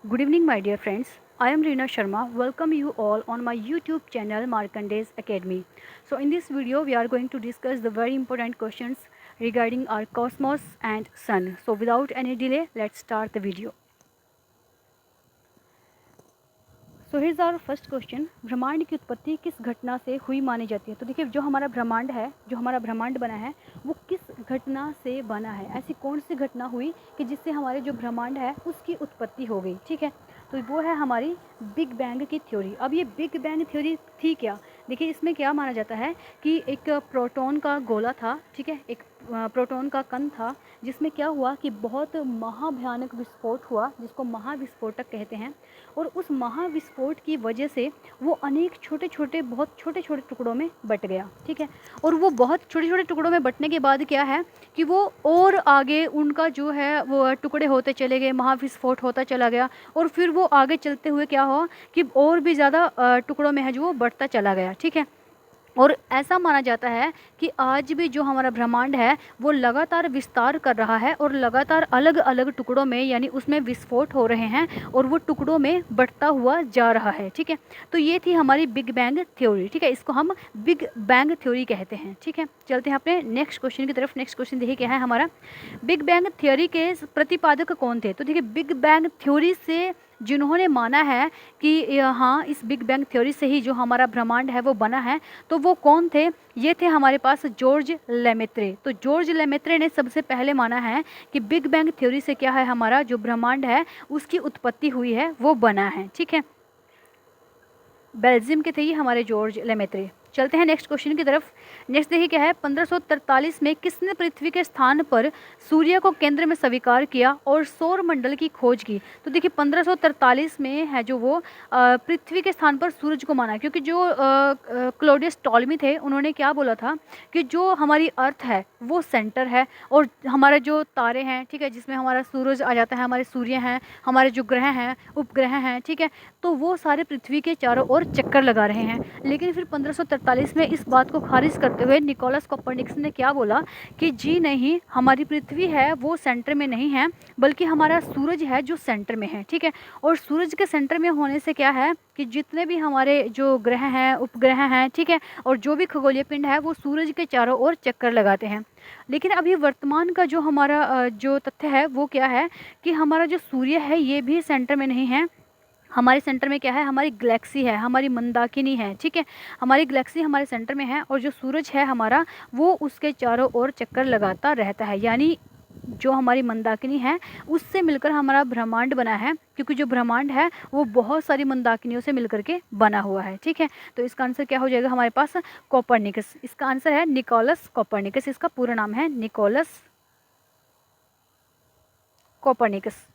Good evening, my dear friends. I am Reena Sharma. Welcome you all on my YouTube channel Markande's Academy. So, in this video, we are going to discuss the very important questions regarding our cosmos and sun. So, without any delay, let's start the video. So his our first question, ब्रह्मांड की उत्पत्ति किस घटना से हुई मानी जाती है। तो देखिए, जो हमारा ब्रह्मांड है, जो हमारा ब्रह्मांड बना है, वो किस घटना से बना है। ऐसी कौन सी घटना हुई कि जिससे हमारे जो ब्रह्मांड है उसकी उत्पत्ति हो गई। ठीक है, तो वो है हमारी बिग बैंग की थ्योरी। अब ये बिग बैंग थ्योरी थी क्या? देखिए, इसमें क्या माना जाता है कि एक प्रोटॉन का गोला था। ठीक है, एक प्रोटॉन का कण था, जिसमें क्या हुआ कि बहुत महाभयानक विस्फोट हुआ, जिसको महाविस्फोटक कहते हैं। और उस महाविस्फोट की वजह से वो अनेक बहुत छोटे छोटे टुकड़ों में बट गया। ठीक है, और वो बहुत छोटे छोटे टुकड़ों में बटने के बाद क्या है कि वो और आगे उनका जो है वो टुकड़े होते चले गए, महाविस्फोट होता चला गया। और फिर वो आगे चलते हुए क्या हुआ कि और भी ज़्यादा टुकड़ों में है जो वो बढ़ता चला गया। ठीक है, और ऐसा माना जाता है कि आज भी जो हमारा ब्रह्मांड है वो लगातार विस्तार कर रहा है और लगातार अलग अलग टुकड़ों में, यानी उसमें विस्फोट हो रहे हैं और वो टुकड़ों में बढ़ता हुआ जा रहा है। ठीक है, तो ये थी हमारी बिग बैंग थ्योरी। ठीक है, इसको हम बिग बैंग थ्योरी कहते हैं। ठीक है, चलते हैं अपने नेक्स्ट क्वेश्चन की तरफ। नेक्स्ट क्वेश्चन देखिए क्या है हमारा, बिग बैंग थ्योरी के प्रतिपादक कौन थे। तो देखिए, बिग बैंग थ्योरी से जिन्होंने माना है कि हाँ, इस बिग बैंग थ्योरी से ही जो हमारा ब्रह्मांड है वो बना है, तो वो कौन थे? ये थे हमारे पास जॉर्ज लेमेत्रे। तो जॉर्ज लेमेत्रे ने सबसे पहले माना है कि बिग बैंग थ्योरी से क्या है, हमारा जो ब्रह्मांड है उसकी उत्पत्ति हुई है, वो बना है। ठीक है, बेल्जियम के थे ये हमारे जॉर्ज लेमेत्रे। चलते हैं नेक्स्ट क्वेश्चन की तरफ। नेक्स्ट देखिए क्या है, 1543 में किसने पृथ्वी के स्थान पर सूर्य को केंद्र में स्वीकार किया और सौर मंडल की खोज की। तो देखिए, 1543 में है जो वो पृथ्वी के स्थान पर सूरज को माना, क्योंकि जो क्लॉडियस टॉलमी थे उन्होंने क्या बोला था कि जो हमारी अर्थ है वो सेंटर है और हमारे जो तारे हैं, ठीक है, जिसमें हमारा सूरज आ जाता है, हमारे सूर्य हैं, हमारे जो ग्रह हैं, उपग्रह हैं, ठीक है, तो वो सारे पृथ्वी के चारों ओर चक्कर लगा रहे हैं। लेकिन फिर 1543 में इस बात को खारिज करते हुए निकोलस कोपरनिकस ने क्या बोला कि जी नहीं, हमारी पृथ्वी है वो सेंटर में नहीं है, बल्कि हमारा सूरज है जो सेंटर में है। ठीक है, और सूरज के सेंटर में होने से क्या है कि जितने भी हमारे जो ग्रह हैं, उपग्रह हैं, ठीक है, और जो भी खगोलीय पिंड है वो सूरज के चारों ओर चक्कर लगाते हैं। लेकिन अभी वर्तमान का जो हमारा जो तथ्य है वो क्या है कि हमारा जो सूर्य है ये भी सेंटर में नहीं है। हमारे सेंटर में क्या है, हमारी गैलेक्सी है, हमारी मंदाकिनी है। ठीक है, हमारी गैलेक्सी हमारे सेंटर में है और जो सूरज है हमारा वो उसके चारों ओर चक्कर लगाता रहता है। यानी जो हमारी मंदाकिनी है उससे मिलकर हमारा ब्रह्मांड बना है, क्योंकि जो ब्रह्मांड है वो बहुत सारी मंदाकिनियों से मिलकर के बना हुआ है। ठीक है, तो इसका आंसर क्या हो जाएगा हमारे पास, कोपरनिकस। इसका आंसर है निकोलस कोपरनिकस। इसका पूरा नाम है निकोलस कोपरनिकस।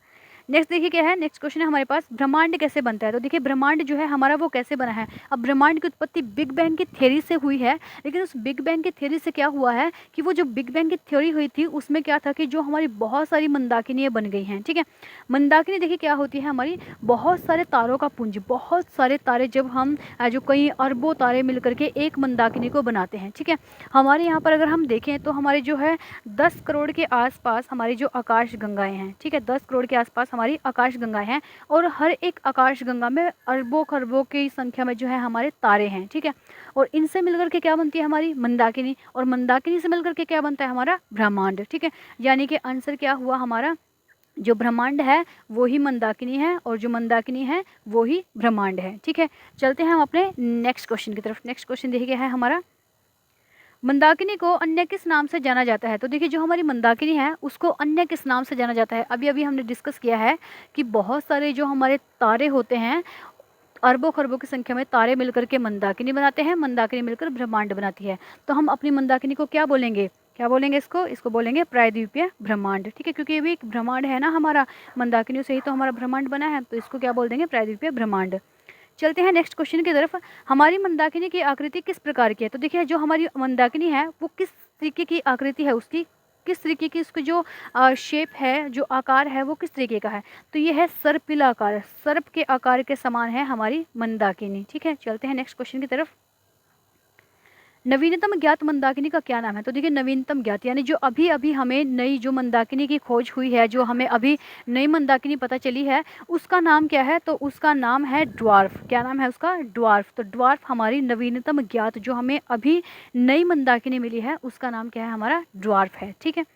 नेक्स्ट देखिए क्या है, नेक्स्ट क्वेश्चन है हमारे पास, ब्रह्मांड कैसे बनता है। तो देखिए, ब्रह्मांड जो है हमारा वो कैसे बना है। अब ब्रह्मांड की उत्पत्ति बिग बैंग की थ्योरी से हुई है, लेकिन उस बिग बैंग की थ्योरी से क्या हुआ है कि वो जो बिग बैंग की थ्योरी हुई थी उसमें क्या था कि जो हमारी बहुत सारी मंदाकिनियाँ बन गई हैं। ठीक है, मंदाकिनी देखिए क्या होती है, हमारी बहुत सारे तारों का पुंज, बहुत सारे तारे, जब हम जो कई अरबों तारे मिल करके एक मंदाकिनी को बनाते हैं। ठीक है, हमारे यहाँ पर अगर हम देखें तो हमारे जो है 10 करोड़ के आसपास हमारी जो आकाश गंगाएं हैं। ठीक है, 10 करोड़ के आसपास हमारी आकाश गंगाएं हैं और हर एक आकाश गंगा में अरबों खरबों की संख्या में जो है हमारे तारे हैं। ठीक है, और इनसे मिलकर के क्या बनती है हमारी मंदाकिनी, और मंदाकिनी से मिलकर के क्या बनता है हमारा ब्रह्मांड। ठीक है, यानी कि आंसर क्या हुआ हमारा, जो ब्रह्मांड है वो ही मंदाकिनी है और जो मंदाकिनी है वो ही ब्रह्मांड है। ठीक है, चलते हैं हम अपने नेक्स्ट क्वेश्चन की तरफ। नेक्स्ट क्वेश्चन देखिए है हमारा, मंदाकिनी को अन्य किस नाम से जाना जाता है। तो देखिए, जो हमारी मंदाकिनी है उसको अन्य किस नाम से जाना जाता है। अभी अभी हमने डिस्कस किया है कि बहुत सारे जो हमारे तारे होते हैं, अरबों खरबों की संख्या में तारे मिलकर के मंदाकिनी बनाते हैं, मंदाकिनी मिलकर ब्रह्मांड बनाती है। तो हम अपनी मंदाकिनी को क्या बोलेंगे, क्या बोलेंगे इसको बोलेंगे प्रायद्वीपीय ब्रह्मांड। ठीक है, क्योंकि ये भी एक ब्रह्मांड है ना हमारा, मंदाकिनियों से ही तो हमारा ब्रह्मांड बना है, तो इसको क्या बोल देंगे, प्रायद्वीपीय ब्रह्मांड। चलते हैं नेक्स्ट क्वेश्चन की तरफ। हमारी मंदाकिनी की आकृति किस प्रकार की है। तो देखिए, जो हमारी मंदाकिनी है वो किस तरीके की आकृति है, उसकी किस तरीके की, उसकी जो शेप है, जो आकार है वो किस तरीके का है। तो ये है सर्पिल आकार, सर्प के आकार के समान है हमारी मंदाकिनी। ठीक है, चलते हैं नेक्स्ट क्वेश्चन की तरफ। नवीनतम ज्ञात मंदाकिनी का क्या नाम है? तो देखिए नवीनतम ज्ञात यानी जो अभी अभी हमें नई जो मंदाकिनी की खोज हुई है, जो हमें अभी नई मंदाकिनी पता चली है, उसका नाम क्या है? तो उसका नाम है ड्वार्फ। क्या नाम है उसका? ड्वार्फ। तो ड्वार्फ हमारी नवीनतम ज्ञात जो हमें अभी नई मंदाकिनी मिली है, उसका नाम क्या है? हमारा ड्वार्फ है। ठीक है,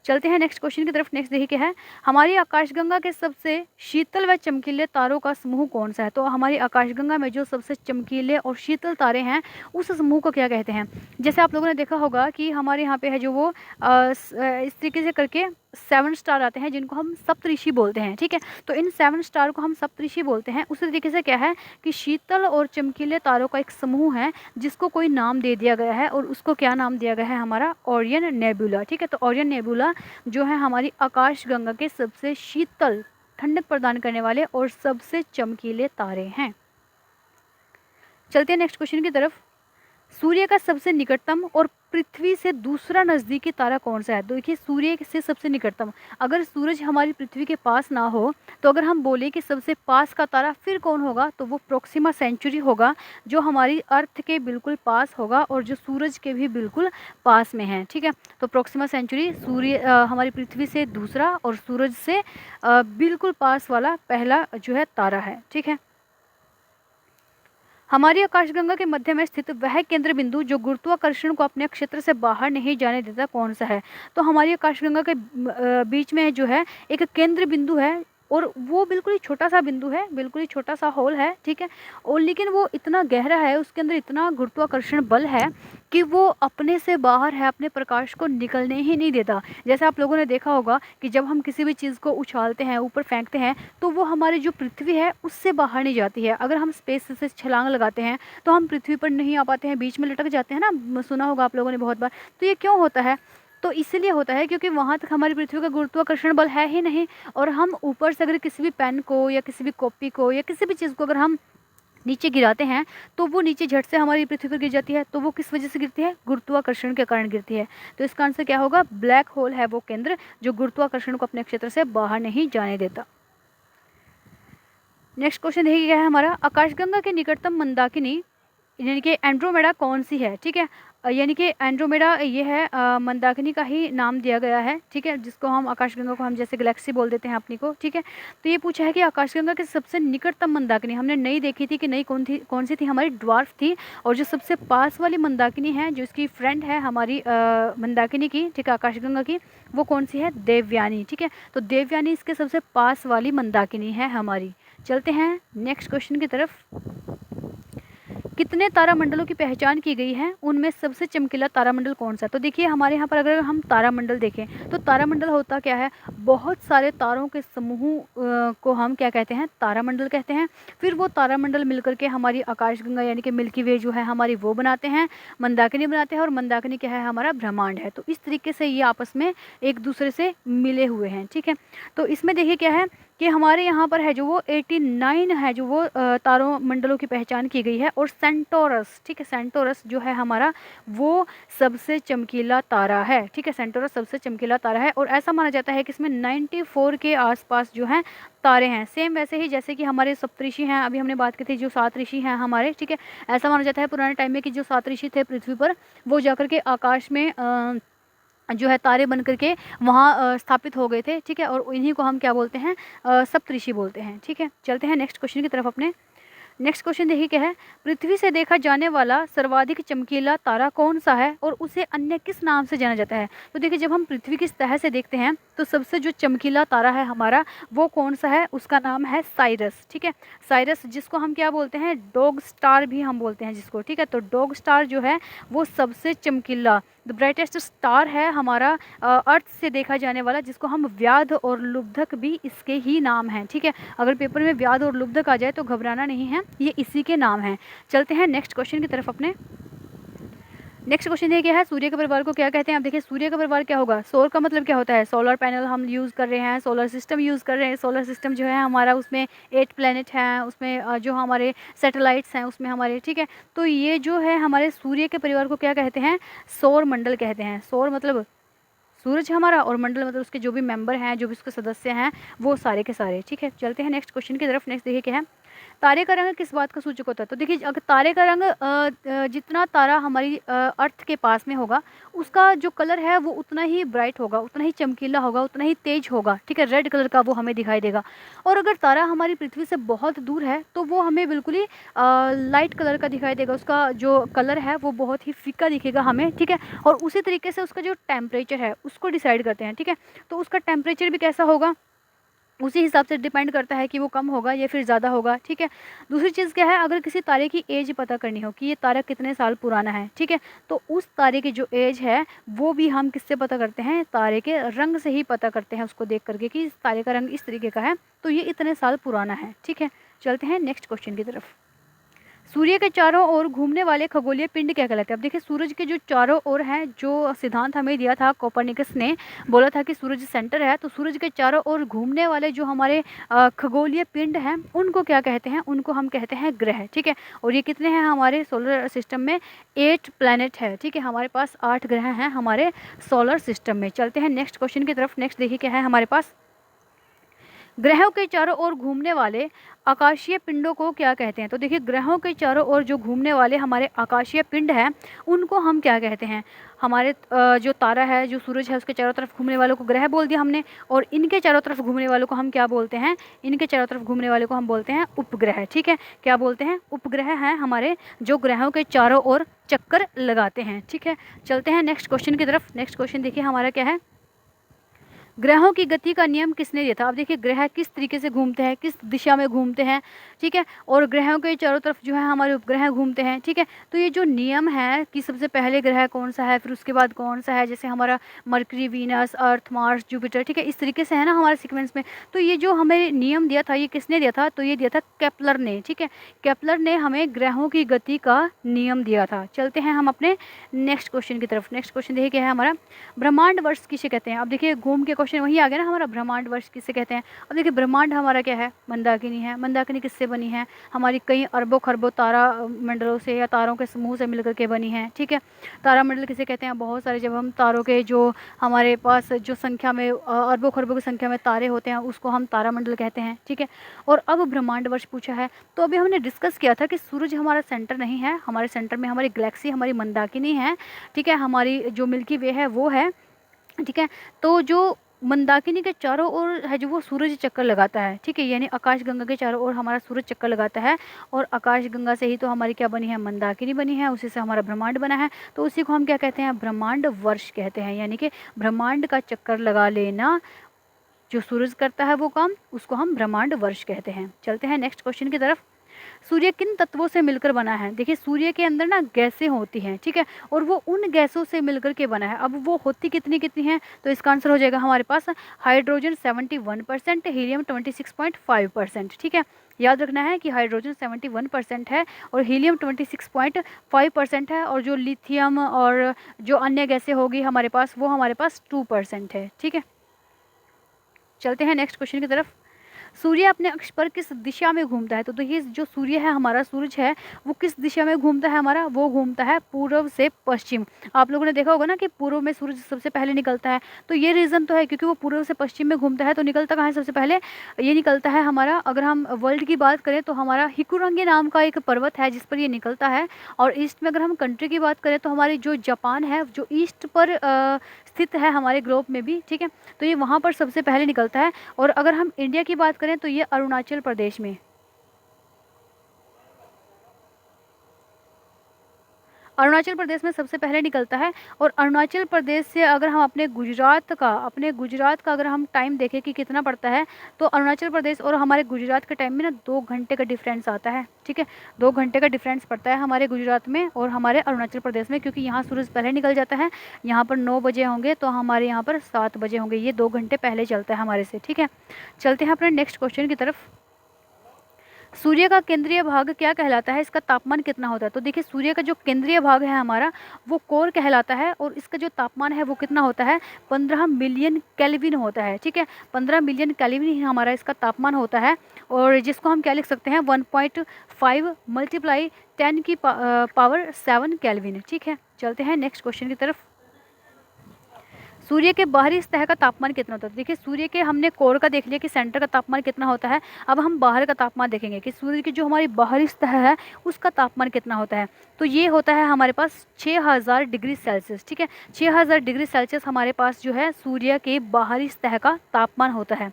चलते हैं नेक्स्ट क्वेश्चन की तरफ। नेक्स्ट देखिए क्या है, हमारी आकाशगंगा के सबसे शीतल व चमकीले तारों का समूह कौन सा है? तो हमारी आकाशगंगा में जो सबसे चमकीले और शीतल तारे हैं, उस समूह को क्या कहते हैं? जैसे आप लोगों ने देखा होगा कि हमारे यहाँ पे है जो वो इस तरीके से करके 7 स्टार आते हैं, जिनको हम सप्तऋषि बोलते हैं। ठीक है, तो इन 7 स्टार को हम सप्तऋषि बोलते हैं। उसी तरीके से क्या है कि शीतल और चमकीले तारों का एक समूह है, जिसको कोई नाम दे दिया गया है, और उसको क्या नाम दिया गया है? हमारा ओरियन नेबुला। ठीक है, तो ओरियन नेबुला जो है हमारी आकाशगंगा के सबसे शीतल, ठंडक प्रदान करने वाले और सबसे चमकीले तारे हैं। चलते हैं नेक्स्ट क्वेश्चन की तरफ। सूर्य का सबसे निकटतम और पृथ्वी से दूसरा नज़दीकी तारा कौन सा है? तो देखिए सूर्य से सबसे निकटतम, अगर सूरज हमारी पृथ्वी के पास ना हो, तो अगर हम बोले कि सबसे पास का तारा फिर कौन होगा, तो वो प्रोक्सिमा सेंचुरी होगा, जो हमारी अर्थ के बिल्कुल पास होगा और जो सूरज के भी बिल्कुल पास में है। ठीक है, तो प्रोक्सिमा सेंचुरी सूर्य हमारी पृथ्वी से दूसरा और सूरज से बिल्कुल पास वाला पहला जो है तारा है। ठीक है, हमारी आकाशगंगा के मध्य में स्थित वह केंद्र बिंदु जो गुरुत्वाकर्षण को अपने क्षेत्र से बाहर नहीं जाने देता, कौन सा है? तो हमारी आकाशगंगा के बीच में जो है एक केंद्र बिंदु है, और वो बिल्कुल ही छोटा सा बिंदु है, बिल्कुल ही छोटा सा होल है। ठीक है, और लेकिन वो इतना गहरा है, उसके अंदर इतना गुरुत्वाकर्षण बल है कि वो अपने से बाहर है, अपने प्रकाश को निकलने ही नहीं देता। जैसे आप लोगों ने देखा होगा कि जब हम किसी भी चीज़ को उछालते हैं, ऊपर फेंकते हैं, तो वो हमारी जो पृथ्वी है उससे बाहर नहीं जाती है। अगर हम स्पेस से छलांग लगाते हैं तो हम पृथ्वी पर नहीं आ पाते हैं, बीच में लटक जाते हैं ना, सुना होगा आप लोगों ने बहुत बार। तो ये क्यों होता है? तो इसीलिए होता है क्योंकि वहाँ तक हमारी पृथ्वी का गुरुत्वाकर्षण बल है ही नहीं, और हम ऊपर से अगर किसी भी पेन को या किसी भी कॉपी को या किसी भी चीज़ को अगर हम नीचे गिराते हैं, तो वो नीचे झट से हमारी पृथ्वी पर गिर जाती है। तो वो किस वजह से गिरती है? गुरुत्वाकर्षण के कारण गिरती है। तो इसका आंसर क्या होगा? ब्लैक होल है वो केंद्र जो गुरुत्वाकर्षण को अपने क्षेत्र से बाहर नहीं जाने देता। नेक्स्ट क्वेश्चन देखिए क्या है हमारा, आकाशगंगा के निकटतम मंदाकिनी यानी कि एंड्रोमेडा कौन सी है? ठीक है, यानी कि एंड्रोमेडा ये है मंदाकिनी का ही नाम दिया गया है। ठीक है, जिसको हम आकाशगंगा को हम जैसे गैलेक्सी बोल देते हैं अपनी को। ठीक है, तो ये पूछा है कि आकाशगंगा के सबसे निकटतम मंदाकिनी, हमने नई देखी थी कि नई कौन सी थी? हमारी ड्वार्फ थी। और जो सबसे पास वाली मंदाकिनी है, जो इसकी फ्रेंड है हमारी मंदाकिनी की, ठीक है, आकाशगंगा की, वो कौन सी है? देवयानी। ठीक है, तो देवयानी इसके सबसे पास वाली मंदाकिनी है हमारी। चलते हैं नेक्स्ट क्वेश्चन की तरफ। कितने तारामंडलों की पहचान की गई है? उनमें सबसे चमकीला तारामंडल कौन सा है? तो देखिए हमारे यहाँ पर अगर हम तारामंडल देखें, तो तारामंडल होता क्या है? बहुत सारे तारों के समूह को हम क्या कहते हैं? तारामंडल कहते हैं। फिर वो तारामंडल मिलकर के हमारी आकाशगंगा यानी कि मिल्की वे जो है हमारी वो बनाते हैं, मंदाकिनी बनाते हैं, और मंदाकिनी क्या है? हमारा ब्रह्मांड है। तो इस तरीके से ये आपस में एक दूसरे से मिले हुए हैं। ठीक है, तो इसमें देखिए क्या है कि हमारे यहाँ पर है जो वो 89 है जो वो तारों मंडलों की पहचान की गई है। और सेंटोरस, ठीक है, सेंटोरस जो है हमारा वो सबसे चमकीला तारा है। ठीक है, सेंटोरस सबसे चमकीला तारा है, और ऐसा माना जाता है कि इसमें 94 के आसपास जो हैं तारे हैं। सेम वैसे ही जैसे कि हमारे सप्तऋषि हैं, अभी हमने बात की थी जो 7 ऋषि हैं हमारे। ठीक है, ऐसा माना जाता है पुराने टाइम में कि जो 7 ऋषि थे पृथ्वी पर, वो जाकर के आकाश में जो है तारे बन करके वहाँ स्थापित हो गए थे। ठीक है, और इन्हीं को हम क्या बोलते हैं? सप्तऋषि बोलते हैं। ठीक है, चलते हैं नेक्स्ट क्वेश्चन की तरफ अपने। नेक्स्ट क्वेश्चन देखिए क्या है, पृथ्वी से देखा जाने वाला सर्वाधिक चमकीला तारा कौन सा है और उसे अन्य किस नाम से जाना जाता है? तो देखिए जब हम पृथ्वी की सतह से देखते हैं तो सबसे जो चमकीला तारा है हमारा वो कौन सा है? उसका नाम है साइरस। ठीक है, साइरस जिसको हम क्या बोलते हैं? डॉग स्टार भी हम बोलते हैं जिसको। ठीक है, तो डॉग स्टार जो है वो सबसे चमकीला, द ब्राइटेस्ट स्टार है हमारा अर्थ से देखा जाने वाला, जिसको हम व्याध और लुब्धक भी इसके ही नाम हैं। ठीक है, अगर पेपर में व्याध और लुब्धक आ जाए तो घबराना नहीं है, ये इसी के नाम हैं। चलते हैं नेक्स्ट क्वेश्चन की तरफ अपने। नेक्स्ट क्वेश्चन ये क्या है, सूर्य के परिवार को क्या कहते हैं? आप देखिए सूर्य का परिवार क्या होगा? सौर का मतलब क्या होता है? सोलर पैनल हम यूज़ कर रहे हैं, सोलर सिस्टम यूज़ कर रहे हैं। सोलर सिस्टम जो है हमारा उसमें 8 प्लैनेट हैं, उसमें जो हमारे सैटेलाइट्स हैं उसमें हमारे। ठीक है, तो ये जो है हमारे सूर्य के परिवार को क्या कहते हैं? सौर मंडल कहते हैं। सौर मतलब सूरज हमारा, और मंडल मतलब उसके जो भी मेंबर हैं, जो भी उसके सदस्य हैं, वो सारे के सारे। ठीक है, चलते हैं नेक्स्ट क्वेश्चन की तरफ। नेक्स्ट देखिए क्या है, तारे का रंग किस बात का सूचक होता है? तो देखिए अगर तारे का रंग जितना तारा हमारी अर्थ के पास में होगा उसका जो कलर है वो उतना ही ब्राइट होगा, उतना ही चमकीला होगा, उतना ही तेज होगा, ठीक है, रेड कलर का वो हमें दिखाई देगा। और अगर तारा हमारी पृथ्वी से बहुत दूर है तो वो हमें बिल्कुल ही लाइट कलर का दिखाई देगा, उसका जो कलर है वो बहुत ही फीका दिखेगा हमें, ठीक है। और उसी तरीके से उसका जो टेम्परेचर है उसको डिसाइड करते हैं, ठीक है। तो उसका टेम्परेचर भी कैसा होगा, उसी हिसाब से डिपेंड करता है कि वो कम होगा या फिर ज़्यादा होगा, ठीक है। दूसरी चीज़ क्या है, अगर किसी तारे की एज पता करनी हो कि ये तारा कितने साल पुराना है, ठीक है, तो उस तारे की जो एज है वो भी हम किससे पता करते हैं, तारे के रंग से ही पता करते हैं उसको देख करके कि इस तारे का रंग इस तरीके का है तो ये इतने साल पुराना है, ठीक है। चलते हैं नेक्स्ट क्वेश्चन की तरफ। सूर्य के चारों ओर घूमने वाले खगोलीय पिंड क्या कहलाते हैं? अब देखिए सूरज के जो चारों ओर हैं, जो सिद्धांत हमें दिया था कोपरनिकस ने, बोला था कि सूरज सेंटर है, तो सूरज के चारों ओर घूमने वाले जो हमारे खगोलीय पिंड हैं उनको क्या कहते हैं, उनको हम कहते हैं ग्रह, ठीक है। और ये कितने हैं हमारे सोलर सिस्टम में, 8 प्लैनेट है, ठीक है, हमारे पास 8 ग्रह हैं हमारे सोलर सिस्टम में। चलते हैं नेक्स्ट क्वेश्चन की तरफ। नेक्स्ट देखिए क्या है हमारे पास, ग्रहों के चारों ओर घूमने वाले आकाशीय पिंडों को क्या कहते हैं? तो देखिए ग्रहों के चारों ओर जो घूमने वाले हमारे आकाशीय पिंड हैं उनको हम क्या कहते हैं? हमारे जो तारा है, जो सूरज है, उसके चारों तरफ घूमने वालों को ग्रह बोल दिया हमने, और इनके चारों तरफ घूमने वालों को हम क्या बोलते हैं? इनके चारों तरफ घूमने वालों को हम बोलते हैं उपग्रह, ठीक है। क्या बोलते हैं? उपग्रह हैं हमारे जो ग्रहों के चारों ओर चक्कर लगाते हैं, ठीक है। चलते हैं नेक्स्ट क्वेश्चन की तरफ। नेक्स्ट क्वेश्चन देखिए हमारा क्या है, ग्रहों की गति का नियम किसने दिया था? अब देखिए ग्रह किस तरीके से घूमते हैं, किस दिशा में घूमते हैं, ठीक है, और ग्रहों के चारों तरफ जो है हमारे उपग्रह घूमते हैं, ठीक है। तो ये जो नियम है कि सबसे पहले ग्रह कौन सा है, फिर उसके बाद कौन सा है, जैसे हमारा मरकरी, वीनस, अर्थ, मार्स, जुपिटर, ठीक है, इस तरीके से है ना हमारे सीक्वेंस में। तो ये जो हमें नियम दिया था ये किसने दिया था? तो ये दिया था केपलर ने, ठीक है। केपलर ने हमें ग्रहों की गति का नियम दिया था। चलते हैं हम अपने नेक्स्ट क्वेश्चन की तरफ। नेक्स्ट क्वेश्चन देखिए क्या है हमारा, ब्रह्मांड वर्ष किसे कहते हैं? अब देखिए घूम के क्वेश्चन वही आ गया ना हमारा, ब्रह्मांड वर्ष किसे कहते हैं? अब देखिए ब्रह्मांड हमारा क्या है, मंदाकिनी है। मंदाकिनी किससे बनी है? हमारी कई अरबों खरबों तारा मंडलों से या तारों के समूह से मिलकर के बनी है, ठीक है। तारामंडल किसे कहते हैं? बहुत सारे, जब हम तारों के जो हमारे पास जो संख्या में अरबों खरबों की संख्या में तारे होते हैं उसको हम तारामंडल कहते हैं, ठीक है। और अब ब्रह्मांड वर्ष पूछा है, तो अभी हमने डिस्कस किया था कि सूरज हमारा सेंटर नहीं है, हमारे सेंटर में हमारी गैलेक्सी हमारी मंदाकिनी है, ठीक है, हमारी जो मिल्की वे है वो है, ठीक है। तो जो मंदाकिनी के चारों ओर है जो वो सूरज चक्कर लगाता है, ठीक है, यानी आकाश गंगा के चारों ओर हमारा सूरज चक्कर लगाता है, और आकाश गंगा से ही तो हमारी क्या बनी है, मंदाकिनी बनी है, उसी से हमारा ब्रह्मांड बना है। तो उसी को हम क्या कहते हैं, ब्रह्मांड वर्ष कहते हैं, यानी कि ब्रह्मांड का चक्कर लगा लेना जो सूरज करता है वो काम, उसको हम ब्रह्मांड वर्ष कहते हैं। चलते हैं नेक्स्ट क्वेश्चन की तरफ। सूर्य किन तत्वों से मिलकर बना है? देखिए सूर्य के अंदर ना गैसें होती हैं, ठीक है, और वो उन गैसों से मिलकर के बना है। अब वो होती कितनी कितनी हैं, तो इसका आंसर हो जाएगा हमारे पास हाइड्रोजन 71%, हीलियम 26.5%, ठीक है। याद रखना है कि हाइड्रोजन 71% है और हीलियम 26.5% है, और जो लिथियम और जो अन्य गैसें होगी हमारे पास वो हमारे पास 2% है, ठीक है। चलते हैं नेक्स्ट क्वेश्चन की तरफ। सूर्य अपने अक्ष पर किस दिशा में घूमता है? तो देखिए जो सूर्य है हमारा, सूरज है, वो किस दिशा में घूमता है हमारा? वो घूमता है पूर्व से पश्चिम। आप लोगों ने देखा होगा ना कि पूर्व में सूरज सबसे पहले निकलता है, तो ये रीज़न तो है क्योंकि वो पूर्व से पश्चिम में घूमता है। तो निकलता कहाँ है सबसे पहले? ये निकलता है हमारा, अगर हम वर्ल्ड की बात करें तो हमारा हिकुरंगी नाम का एक पर्वत है जिस पर ये निकलता है। और ईस्ट में अगर हम कंट्री की बात करें तो हमारी जो जापान है, जो ईस्ट पर स्थित है हमारे ग्लोब में भी, ठीक है, तो ये वहाँ पर सबसे पहले निकलता है। और अगर हम इंडिया की बात करें तो ये अरुणाचल प्रदेश में, अरुणाचल प्रदेश में सबसे पहले निकलता है। और अरुणाचल प्रदेश से अगर हम अपने गुजरात का अगर हम टाइम देखें कि कितना पड़ता है, तो अरुणाचल प्रदेश और हमारे गुजरात के टाइम में ना 2 घंटे का डिफरेंस आता है, ठीक है। 2 घंटे का डिफरेंस पड़ता है हमारे गुजरात में और हमारे अरुणाचल प्रदेश में, क्योंकि यहाँ सूरज पहले निकल जाता है। यहाँ पर 9 बजे होंगे तो हमारे यहाँ पर 7 बजे होंगे, ये 2 घंटे पहले चलता है हमारे से, ठीक है। चलते हैं अपने नेक्स्ट क्वेश्चन की तरफ। सूर्य का केंद्रीय भाग क्या कहलाता है? इसका तापमान कितना होता है? तो देखिए सूर्य का जो केंद्रीय भाग है हमारा वो कोर कहलाता है, और इसका जो तापमान है वो कितना होता है? 15 मिलियन केल्विन होता है, ठीक है। 15 मिलियन केल्विन ही हमारा इसका तापमान होता है, और जिसको हम क्या लिख सकते हैं, 1.5 मल्टीप्लाई 10 की पावर 7 केल्विन, ठीक है। चलते हैं नेक्स्ट क्वेश्चन की तरफ। सूर्य के बाहरी सतह का तापमान कितना होता है। देखिए सूर्य के हमने कोर का देख लिया कि सेंटर का तापमान कितना होता है। अब हम बाहर का तापमान देखेंगे कि सूर्य की जो हमारी बाहरी सतह है उसका तापमान कितना होता है। तो ये होता है हमारे पास 6000 डिग्री सेल्सियस। ठीक है, 6000 डिग्री सेल्सियस हमारे पास जो है सूर्य के बाहरी सतह का तापमान होता है।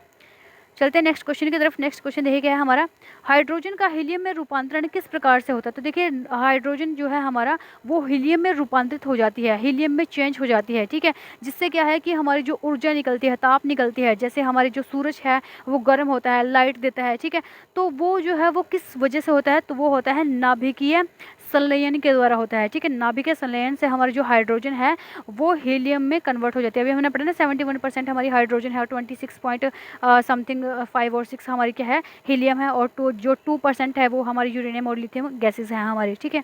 चलते हैं नेक्स्ट क्वेश्चन की तरफ। नेक्स्ट क्वेश्चन देखिए क्या है हमारा, हाइड्रोजन का हीलियम में रूपांतरण किस प्रकार से होता है। तो देखिए हाइड्रोजन जो है हमारा वो हीलियम में रूपांतरित हो जाती है, हीलियम में चेंज हो जाती है। ठीक है, जिससे क्या है कि हमारी जो ऊर्जा निकलती है, ताप निकलती है, जैसे हमारी जो सूरज है वो गर्म होता है, लाइट देता है। ठीक है, तो वो जो है वो किस वजह से होता है, तो वो होता है नाभिकीय संलयन के द्वारा होता है। ठीक है, नाभिकीय संलयन से हमारी जो हाइड्रोजन है वो हीलियम में कन्वर्ट हो जाती है। अभी हमने पढ़ा ना 71% हमारी हाइड्रोजन है और 26 पॉइंट समथिंग 5 और 6 हमारी क्या है हीलियम है, और जो 2% है वो हमारी यूरेनियम और लिथियम गैसेस हैं हमारी। ठीक है,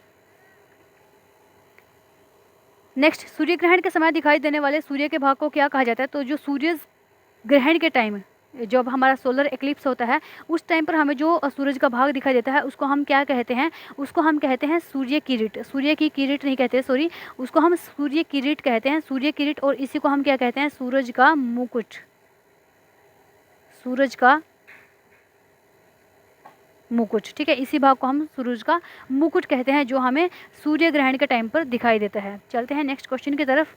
नेक्स्ट, सूर्य ग्रहण के समय दिखाई देने वाले सूर्य के भाग को क्या कहा जाता है। तो जो सूर्य ग्रहण के टाइम जब हमारा सोलर एक्लिप्स होता है उस टाइम पर हमें जो सूरज का भाग दिखाई देता है उसको हम क्या कहते हैं, उसको हम कहते हैं सूर्य किरीट। सूर्य की किरीट नहीं कहते, सॉरी, उसको हम सूर्य किरीट कहते हैं, सूर्य किरीट। और इसी को हम क्या कहते हैं, सूरज का मुकुट, सूरज का मुकुट। ठीक है, इसी भाग को हम सूरज का मुकुट कहते हैं जो हमें सूर्य ग्रहण के टाइम पर दिखाई देता है। चलते हैं नेक्स्ट क्वेश्चन की तरफ।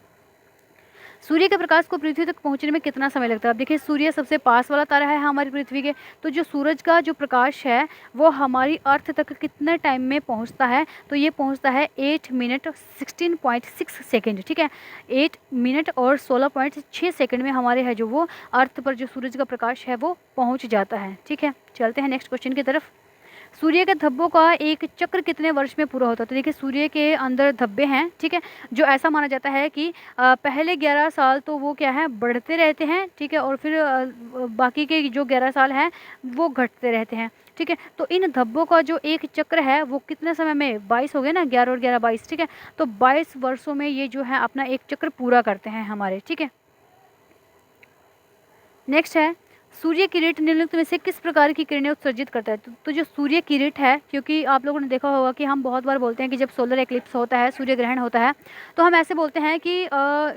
सूर्य के प्रकाश को पृथ्वी तक पहुंचने में कितना समय लगता है। अब देखिए सूर्य सबसे पास वाला तारा है हमारी पृथ्वी के, तो जो सूरज का जो प्रकाश है वो हमारी अर्थ तक कितने टाइम में पहुंचता है, तो ये पहुंचता है 8 मिनट 16.6 सेकेंड। ठीक है, 8 मिनट और 16.6 सेकेंड में हमारे है जो वो अर्थ पर जो सूरज का प्रकाश है वो पहुँच जाता है। ठीक है, चलते हैं नेक्स्ट क्वेश्चन की तरफ। सूर्य के धब्बों का एक चक्र कितने वर्ष में पूरा होता है। तो देखिए सूर्य के अंदर धब्बे हैं। ठीक है, जो ऐसा माना जाता है कि पहले 11 साल तो वो क्या है बढ़ते रहते हैं। ठीक है, और फिर बाकी के जो 11 साल हैं वो घटते रहते हैं। ठीक है, तो इन धब्बों का जो एक चक्र है वो कितने समय में, 22 हो गए ना, 11 और 11 22। ठीक है, तो 22 वर्षों में ये जो है अपना एक चक्र पूरा करते हैं हमारे। ठीक है, नेक्स्ट है, सूर्य किरीट निम्नलिखित में से किस प्रकार की किरणें उत्सर्जित करता है। तो जो सूर्य किरीट है, क्योंकि आप लोगों ने देखा होगा कि हम बहुत बार बोलते हैं कि जब सोलर एक्लिप्स होता है, सूर्य ग्रहण होता है, तो हम ऐसे बोलते हैं कि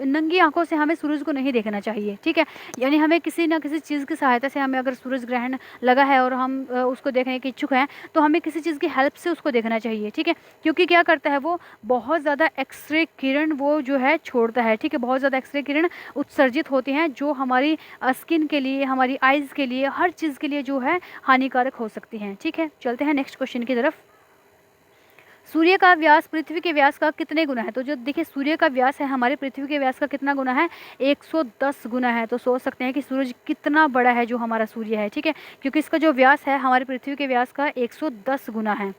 नंगी आंखों से हमें सूरज को नहीं देखना चाहिए। ठीक है, यानी हमें किसी ना किसी चीज़ की सहायता से, हमें अगर सूरज ग्रहण लगा है और हम उसको देखने के इच्छुक हैं तो हमें किसी चीज़ की हेल्प से उसको देखना चाहिए। ठीक है, क्योंकि क्या करता है वो बहुत ज़्यादा एक्सरे किरण वो जो है छोड़ता है। ठीक है, बहुत ज़्यादा एक्सरे किरण उत्सर्जित होती हैं जो हमारी स्किन के लिए, हमारी आइज़ के लिए, हर चीज़ के लिए जो है हानिकारक हो सकती हैं। ठीक है, चलते हैं नेक्स्ट क्वेश्चन की तरफ। सूर्य का व्यास पृथ्वी के व्यास का कितने गुना है। तो जो देखिए सूर्य का व्यास है हमारे पृथ्वी के व्यास का कितना गुना है, 110 गुना है। तो सोच सकते हैं कि सूरज कितना बड़ा है जो हमारा सूर्य है। ठीक है, क्योंकि इसका जो व्यास है हमारे पृथ्वी के व्यास का 110 गुना है।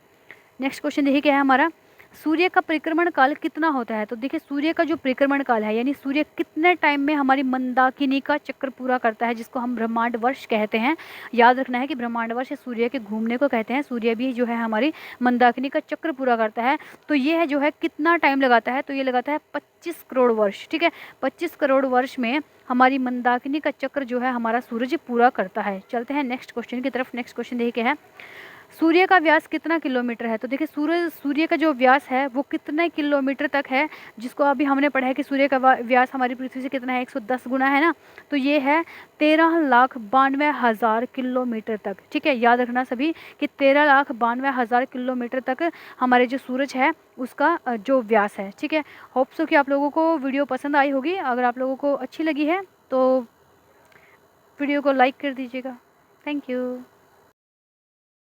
नेक्स्ट क्वेश्चन देखिए क्या है हमारा, सूर्य का परिक्रमण काल कितना होता है। तो देखिए सूर्य का जो परिक्रमण काल है, यानी सूर्य कितने टाइम में हमारी मंदाकिनी का चक्कर पूरा करता है, जिसको हम ब्रह्मांड वर्ष कहते हैं। याद रखना है कि ब्रह्मांड वर्ष सूर्य के घूमने को कहते हैं। सूर्य भी जो है हमारी मंदाकिनी का चक्र पूरा करता है। तो ये है जो है कितना टाइम लगाता है, तो ये लगाता है 25 करोड़ वर्ष। ठीक है, 25 करोड़ वर्ष में हमारी मंदाकिनी का चक्र जो है हमारा सूरज पूरा करता है। चलते हैं नेक्स्ट क्वेश्चन की तरफ। नेक्स्ट क्वेश्चन देखिए है, सूर्य का व्यास कितना किलोमीटर है। तो देखिए सूर्य का जो व्यास है वो कितने किलोमीटर तक है, जिसको अभी हमने पढ़ा है कि सूर्य का व्यास हमारी पृथ्वी से कितना है, 110 गुना है ना। तो ये है 13,92,000 किलोमीटर तक। ठीक है, याद रखना सभी कि 13,92,000 किलोमीटर तक हमारे जो सूरज है उसका जो व्यास है। ठीक है, होप सो कि आप लोगों को वीडियो पसंद आई होगी। अगर आप लोगों को अच्छी लगी है तो वीडियो को लाइक कर दीजिएगा। Thank you.